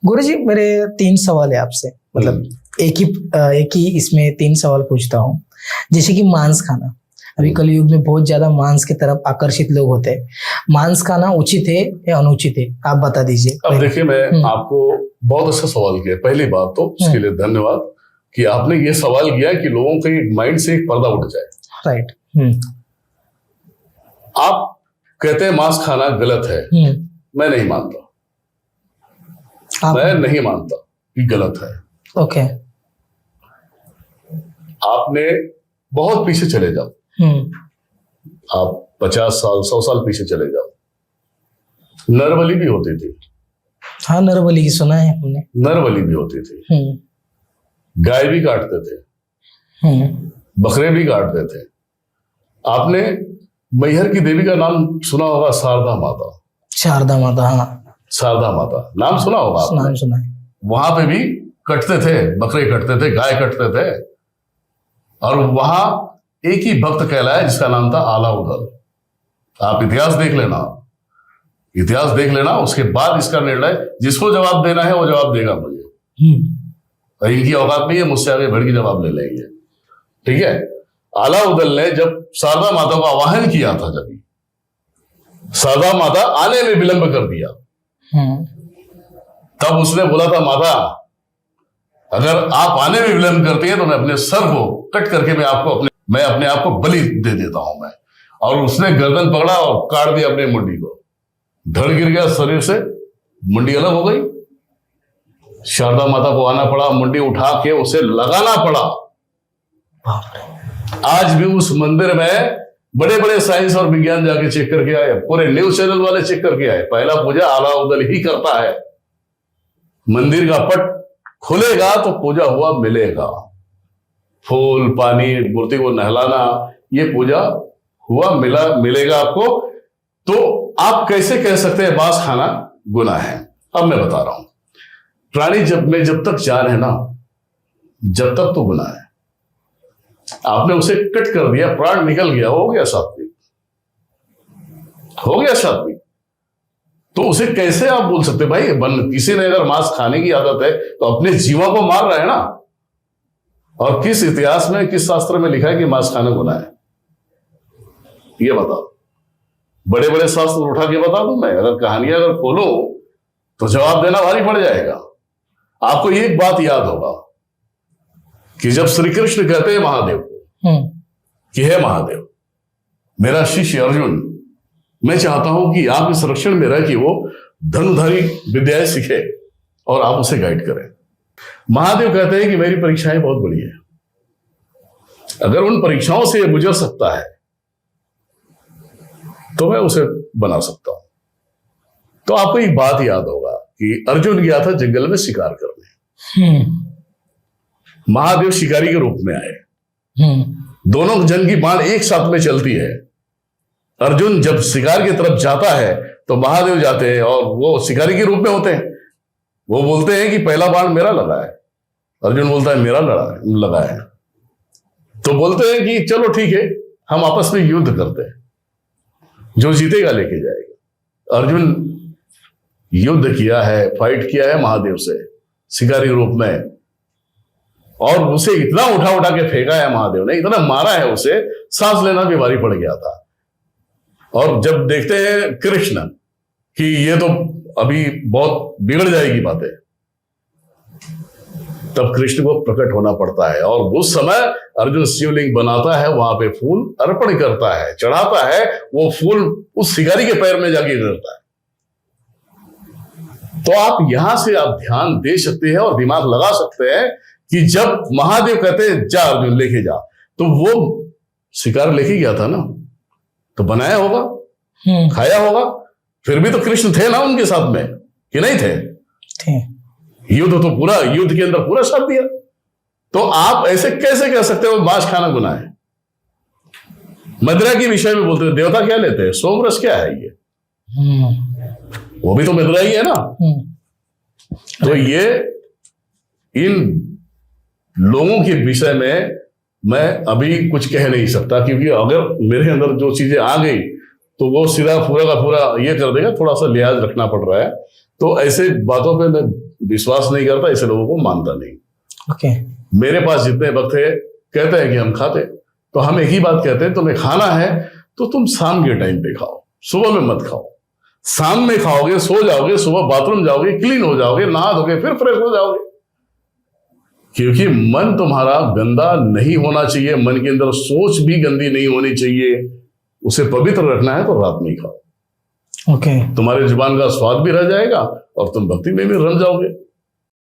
गुरुजी मेरे 3 सवाल है आपसे, मतलब एक ही इसमें 3 सवाल पूछता हूँ। जैसे कि मांस खाना, अभी कलयुग में बहुत ज्यादा मांस की तरफ आकर्षित लोग होते हैं। मांस खाना उचित है या अनुचित है, आप बता दीजिए। अब देखिए, मैं आपको बहुत अच्छा सवाल किया। पहली बात तो उसके लिए धन्यवाद कि आपने ये सवाल किया कि लोगों के माइंड से एक पर्दा उठ जाए। राइट। आप कहते हैं मांस खाना गलत है, मैं नहीं मानता। मैं नहीं मानता कि गलत है। ओके। आपने बहुत पीछे चले जाओ, आप 50 साल 100 साल पीछे चले जाओ, नरबली भी होती थी। हाँ, नरबली की सुना है हमने। नरबली भी होती थी, गाय भी काटते थे, बकरे भी काटते थे। आपने मैहर की देवी का नाम सुना होगा, शारदा माता। शारदा माता, हाँ शारदा माता नाम सुना होगा आपने? नाम सुना है। वहां पे भी कटते थे, बकरे कटते थे, गाय कटते थे, और वहां एक ही भक्त कहलाया जिसका नाम था आलाउदल। आप इतिहास देख लेना, इतिहास देख लेना, उसके बाद इसका निर्णय जिसको जवाब देना है वो जवाब देगा मुझे। और इनकी औकात नहीं है मुझसे आगे बढ़ के जवाब ले लेंगे, ठीक है। आलाउदल ने जब शारदा माता का आवाहन किया था, जब शारदा माता आने में विलंब कर दिया, तब उसने बोला था, माता अगर आप आने में विलंब करती हैं तो मैं अपने सर को कट करके मैं अपने आप को बलि दे देता हूं मैं। और उसने गर्दन पकड़ा और काट दिया अपने मुंडी को, धड़ गिर गया शरीर से, मुंडी अलग हो गई। शारदा माता को आना पड़ा, मुंडी उठा के उसे लगाना पड़ा। आज भी उस मंदिर में बड़े बड़े साइंस और विज्ञान जाके चेक करके आए, पूरे न्यूज चैनल वाले चेक करके आए, पहला पूजा आलाउदल ही करता है। मंदिर का पट खुलेगा तो पूजा हुआ मिलेगा, फूल पानी मूर्ति को नहलाना, ये पूजा हुआ मिलेगा आपको। तो आप कैसे कह सकते हैं मांस खाना गुनाह है? अब मैं बता रहा हूं, प्राणी जब तक जान है ना, जब तक तो गुनाह है। आपने उसे कट कर दिया, प्राण निकल गया, हो गया सात्विक, हो गया सात्विक। तो उसे कैसे आप बोल सकते भाई? किसी ने अगर मांस खाने की आदत है तो अपने जीवा को मार रहा है ना। और किस इतिहास में, किस शास्त्र में लिखा है कि मांस खाना गुनाह है? ये बताओ। बड़े बड़े शास्त्र उठा के बता दूं मैं, अगर कहानियां अगर खोलो तो जवाब देना भारी पड़ जाएगा। आपको एक बात याद होगा कि जब श्री कृष्ण कहते हैं महादेव को कि हे महादेव, मेरा शिष्य अर्जुन, मैं चाहता हूं कि आप इस संरक्षण में रह कि वो धनुधारी विद्याएं सीखे और आप उसे गाइड करें। महादेव कहते हैं कि मेरी परीक्षाएं बहुत बड़ी है, अगर उन परीक्षाओं से गुजर सकता है तो मैं उसे बना सकता हूं। तो आपको एक बात याद होगा कि अर्जुन गया था जंगल में शिकार करने, महादेव शिकारी के रूप में आए, दोनों जन की बाण एक साथ में चलती है। अर्जुन जब शिकार की तरफ जाता है तो महादेव जाते हैं और वो शिकारी के रूप में होते हैं। वो बोलते हैं कि पहला बाण मेरा लगा है, अर्जुन बोलता है मेरा लगा है। तो बोलते हैं कि चलो ठीक है, हम आपस में युद्ध करते हैं, जो जीतेगा लेके जाएगा। अर्जुन युद्ध किया है, फाइट किया है महादेव से शिकारी रूप में, और उसे इतना उठा के फेंका है महादेव ने, इतना मारा है उसे, सांस लेना भी भारी पड़ गया था। और जब देखते हैं कृष्ण कि ये तो अभी बहुत बिगड़ जाएगी बातें, तब कृष्ण को प्रकट होना पड़ता है। और उस समय अर्जुन शिवलिंग बनाता है, वहां पे फूल अर्पण करता है, चढ़ाता है, वो फूल उस शिकारी के पैर में जाके गिरता है। तो आप यहां से आप ध्यान दे सकते हैं और दिमाग लगा सकते हैं कि जब महादेव कहते हैं जा अर्जुन लेके जा, तो वो शिकार लेके गया था ना, तो बनाया होगा, खाया होगा, फिर भी तो कृष्ण थे ना उनके साथ में, कि नहीं थे? युद्ध तो पूरा, युद्ध के अंदर पूरा साथ दिया। तो आप ऐसे कैसे कह सकते हो मांस खाना गुनाह है? मदिरा के विषय में बोलते हैं, देवता क्या लेते हैं? सोमरस क्या है ये? वो भी तो मदिरा ही है ना। तो ये इन लोगों के विषय में मैं अभी कुछ कह नहीं सकता, क्योंकि अगर मेरे अंदर जो चीजें आ गई तो वो सीधा पूरा का पूरा ये कर देगा। थोड़ा सा लिहाज रखना पड़ रहा है, तो ऐसे बातों पे मैं विश्वास नहीं करता, ऐसे लोगों को मानता नहीं। ओके। मेरे पास जितने वक्त है कहते हैं कि हम खाते, तो हम एक ही बात कहते हैं, तुम्हें खाना है तो तुम शाम के टाइम पे खाओ, सुबह में मत खाओ। शाम में खाओगे, सो जाओगे, सुबह बाथरूम जाओगे, क्लीन हो जाओगे, नहा धोगे, फिर फ्रेश हो जाओगे। क्योंकि मन तुम्हारा गंदा नहीं होना चाहिए, मन के अंदर सोच भी गंदी नहीं होनी चाहिए। उसे पवित्र रखना है तो रात में ही खाओ। ओके। तुम्हारे जुबान का स्वाद भी रह जाएगा और तुम भक्ति में भी रम जाओगे।